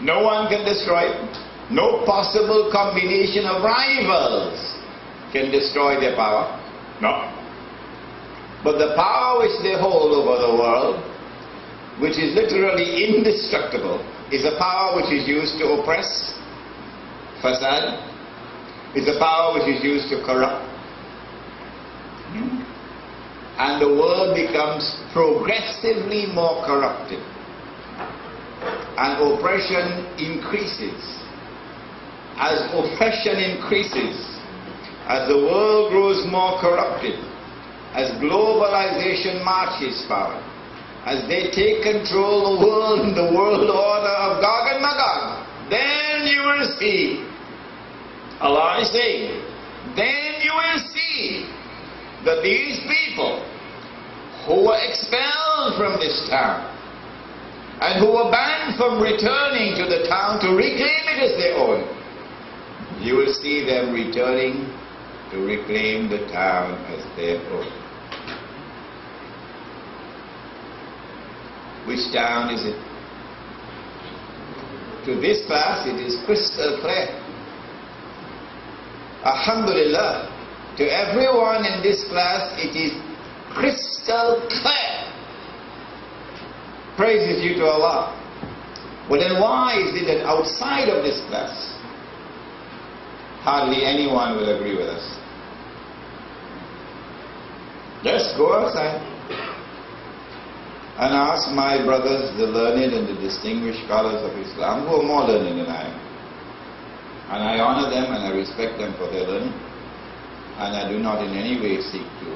No one can destroy it. No possible combination of rivals can destroy their power. No. But the power which they hold over the world, which is literally indestructible, is a power which is used to oppress, fasad, is a power which is used to corrupt. And the world becomes progressively more corrupted. And oppression increases. As oppression increases, as the world grows more corrupted, as globalization marches forward, as they take control of the world, the world order of Gog and Magog, then you will see, Allah is saying, then you will see that these people who were expelled from this town and who were banned from returning to the town to reclaim it as their own, you will see them returning to reclaim the town as their own. Which town is it? To this class it is crystal clear. Alhamdulillah, to everyone in this class it is crystal clear. Praise is due to Allah. But then why is it that outside of this class hardly anyone will agree with us? Just go outside and ask my brothers, the learned and the distinguished scholars of Islam, who are more learned than I am. And I honor them and I respect them for their learning. And I do not in any way seek to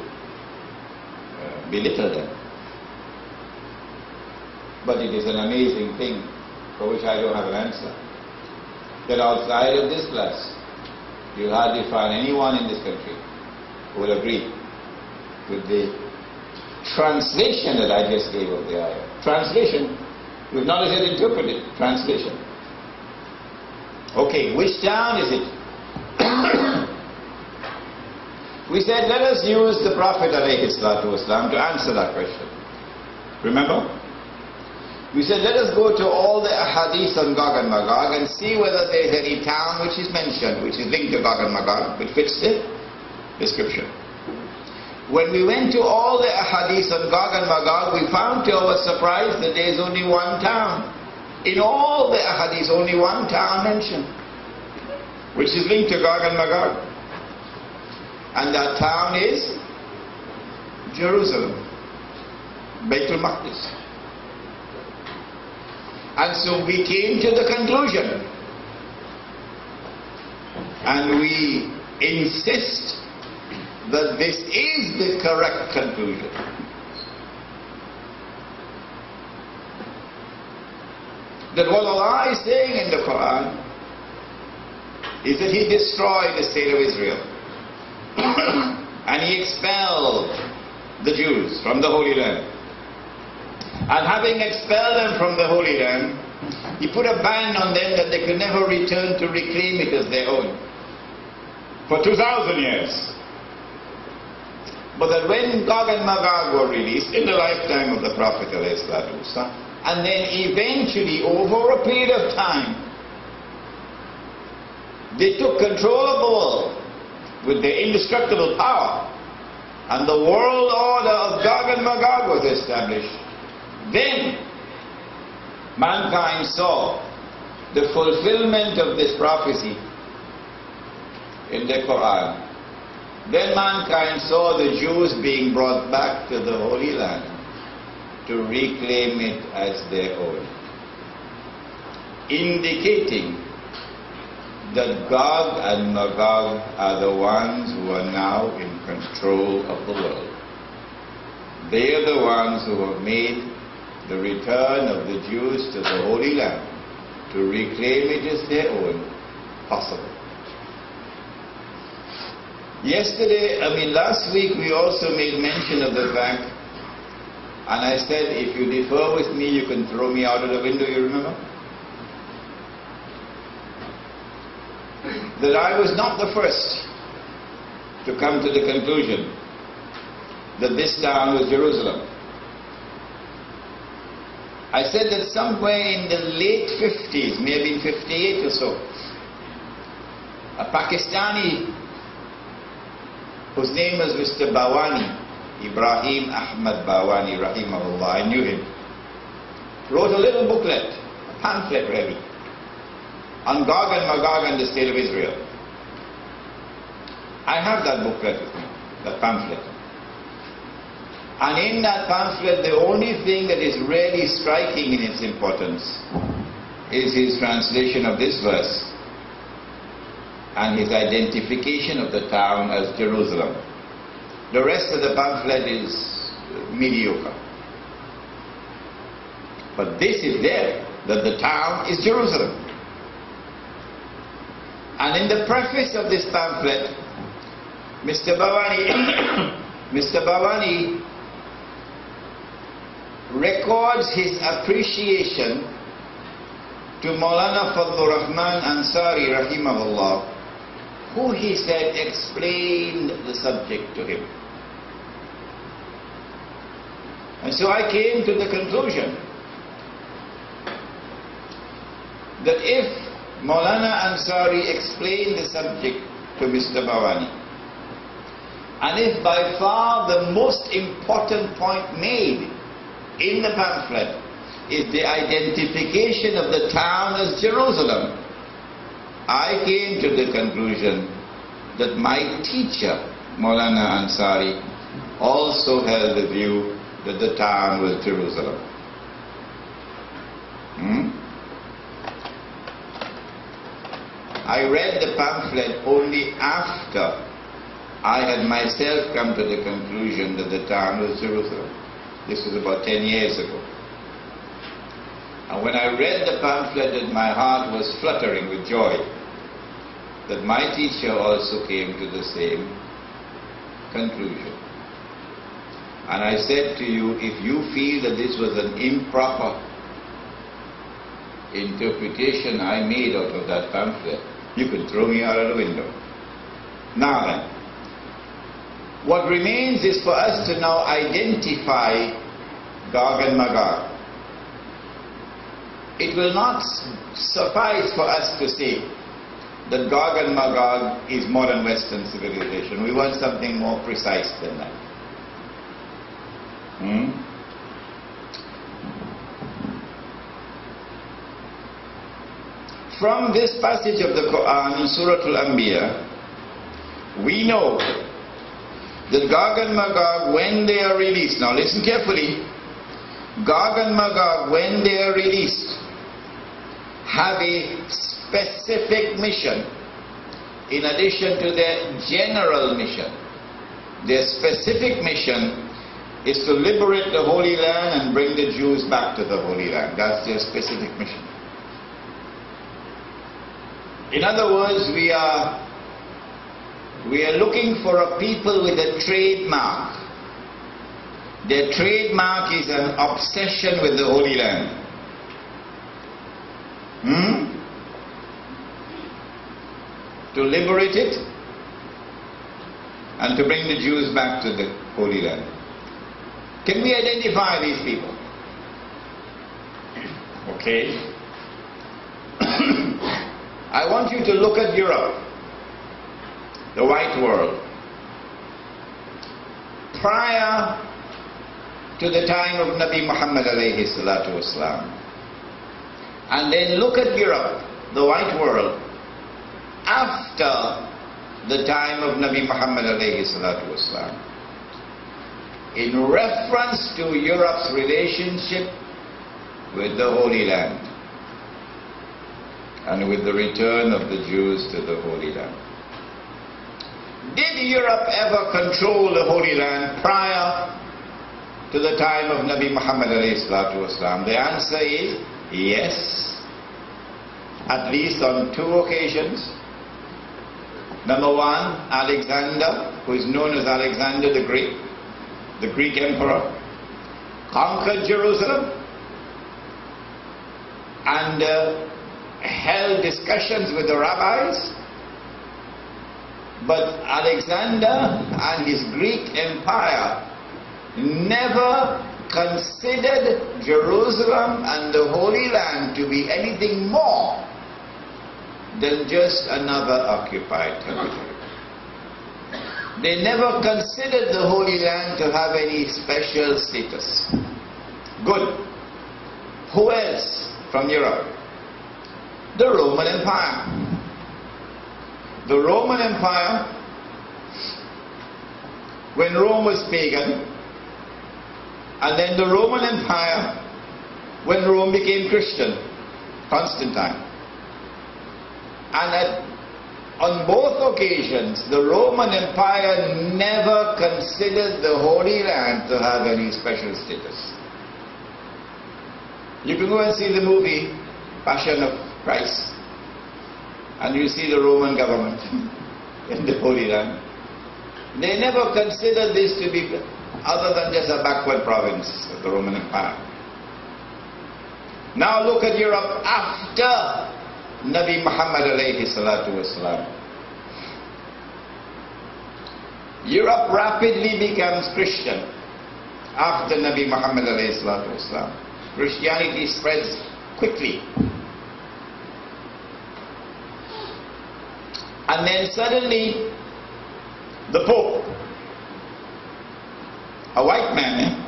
belittle them. But it is an amazing thing for which I don't have an answer, that outside of this class, you'll hardly find anyone in this country who will agree with the translation that I just gave of the ayah. Translation, we've not yet interpreted. Translation. Okay, which town is it? We said, let us use the Prophet ﷺ to answer that question. Remember? We said, let us go to all the ahadith on Gog and Magog and see whether there is any town which is mentioned, which is linked to Gog and Magog, which fits the description. When we went to all the ahadith on Gog and Magog, we found to our surprise that there is only one town. In all the ahadith, only one town mentioned, which is linked to Gog and Magog. And that town is Jerusalem, Baitul Maqdis. And so we came to the conclusion, and we insist that this is the correct conclusion. That what Allah is saying in the Quran is that He destroyed the state of Israel and He expelled the Jews from the Holy Land. And having expelled them from the Holy Land, He put a ban on them that they could never return to reclaim it as their own for 2,000 years. But that when Gog and Magog were released in the lifetime of the Prophet ﷺ, and then eventually over a period of time, they took control of the world with their indestructible power, and the world order of Gog and Magog was established. Then mankind saw the fulfillment of this prophecy in the Quran. Then mankind saw the Jews being brought back to the Holy Land to reclaim it as their own, indicating that Gog and Magog are the ones who are now in control of the world. They are the ones who have made the return of the Jews to the Holy Land to reclaim it as their own possible. Last week we also made mention of the fact, and I said, if you differ with me, you can throw me out of the window, you remember? That I was not the first to come to the conclusion that this town was Jerusalem. I said that somewhere in the late 50s, maybe in 58 or so, a Pakistani whose name was Mr. Bawani, Ibrahim Ahmad Bawani, rahimahullah, I knew him, wrote a little booklet, a pamphlet really, on Gog and Magog and the state of Israel. I have that booklet with me, that pamphlet. And in that pamphlet, the only thing that is really striking in its importance is his translation of this verse and his identification of the town as Jerusalem. The rest of the pamphlet is mediocre. But this is there, that the town is Jerusalem. And in the preface of this pamphlet, Mr. Bawani records his appreciation to Maulana Fadlur Rahman Ansari rahimahullah, who he said explained the subject to him. And so I came to the conclusion that if Maulana Ansari explained the subject to Mr. Bawani, and if by far the most important point made in the pamphlet is the identification of the town as Jerusalem, I came to the conclusion that my teacher, Maulana Ansari, also held the view that the town was Jerusalem. I read the pamphlet only after I had myself come to the conclusion that the town was Jerusalem. This was about 10 years ago. And when I read the pamphlet, that my heart was fluttering with joy that my teacher also came to the same conclusion. And I said to you, if you feel that this was an improper interpretation I made out of that pamphlet, you could throw me out of the window. Now then, what remains is for us to now identify Gog and Magog. It will not suffice for us to say that Gog and Magog is modern Western civilization. We want something more precise than that. From this passage of the Quran in Surah Al-Anbiya, we know that Gog and Magog, when they are released, now listen carefully, Gog and Magog, when they are released, have a specific mission in addition to their general mission. Their specific mission is to liberate the Holy Land and bring the Jews back to the Holy Land. That's their specific mission. In other words, we are looking for a people with a trademark. Their trademark is an obsession with the Holy Land. To liberate it and to bring the Jews back to the Holy Land. Can we identify these people? Okay. I want you to look at Europe, the white world. Prior to the time of Nabi Muhammad alayhi salatu wasalam. And then look at Europe, the white world, after the time of Nabi Muhammad alayhi salatu wasalam. In reference to Europe's relationship with the Holy Land and with the return of the Jews to the Holy Land. Did Europe ever control the Holy Land prior to the time of Nabi Muhammad alayhi salatu wasalam? The answer is yes, at least on 2 occasions. Number one, Alexander, who is known as Alexander the Greek emperor, conquered Jerusalem and held discussions with the rabbis. But Alexander and his Greek empire never considered Jerusalem and the Holy Land to be anything more than just another occupied territory. They never considered the Holy Land to have any special status. Good. Who else from Europe? The Roman Empire. The Roman Empire, when Rome was pagan, and then the Roman Empire when Rome became Christian, Constantine. And on both occasions, the Roman Empire never considered the Holy Land to have any special status. You can go and see the movie Passion of Christ, and you see the Roman government in the Holy Land. They never considered this to be other than just a backward province of the Roman Empire. Now look at Europe after Nabi Muhammad alayhi salatu wasalam. Europe rapidly becomes Christian after Nabi Muhammad alayhi salatu wasalam. Christianity spreads quickly. And then suddenly the Pope, a white man,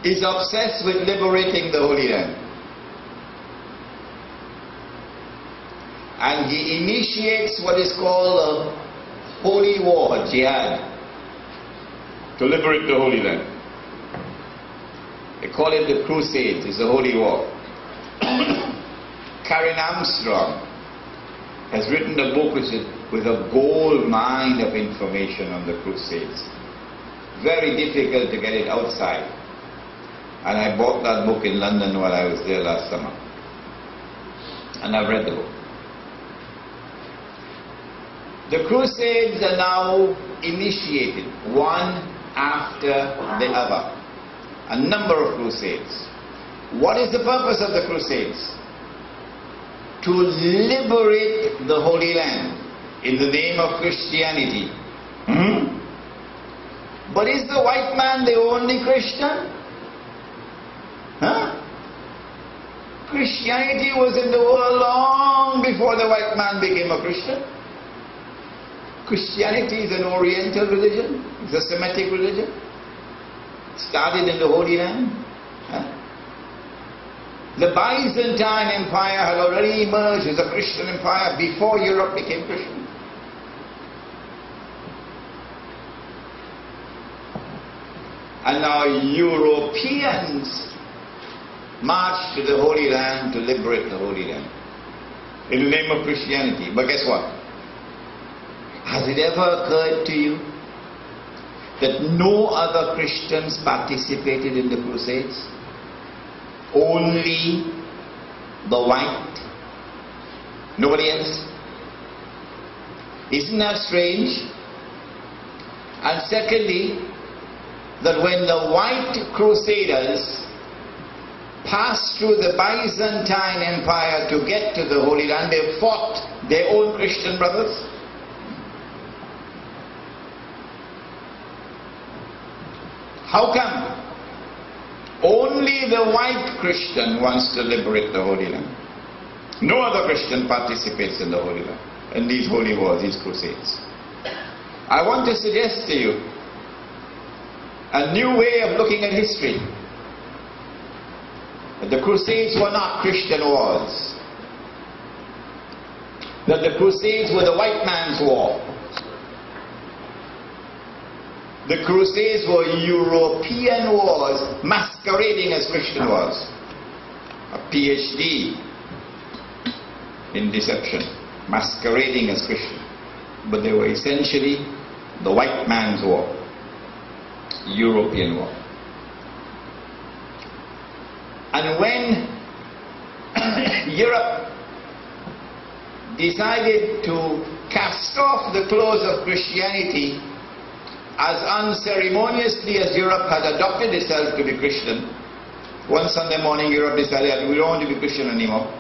is obsessed with liberating the Holy Land. And he initiates what is called a holy war, jihad, to liberate the Holy Land. They call it the Crusades. It's a holy war. Karen Armstrong has written a book with a gold mine of information on the Crusades. Very difficult to get it outside. And I bought that book in London while I was there last summer. And I've read the book. The Crusades are now initiated, one after the other. A number of Crusades. What is the purpose of the Crusades? To liberate the Holy Land in the name of Christianity. But is the white man the only Christian? Christianity was in the world long before the white man became a Christian. Christianity is an Oriental religion. It's a Semitic religion. Started in the Holy Land. The Byzantine Empire had already emerged as a Christian empire before Europe became Christian. And now Europeans march to the Holy Land to liberate the Holy Land in the name of Christianity. But guess what? Has it ever occurred to you that no other Christians participated in the Crusades? Only the white? Nobody else? Isn't that strange? And secondly, that when the white crusaders passed through the Byzantine Empire to get to the Holy Land, they fought their own Christian brothers. How come? Only the white Christian wants to liberate the Holy Land. No other Christian participates in the Holy Land, in these holy wars, these crusades. I want to suggest to you a new way of looking at history. That the crusades were not Christian wars. That the crusades were the white man's war. The Crusades were European wars masquerading as Christian wars. A PhD in deception, masquerading as Christian. But they were essentially the white man's war, European war. And when Europe decided to cast off the clothes of Christianity, as unceremoniously as Europe had adopted itself to be Christian, one Sunday morning Europe decided we don't want to be Christian anymore.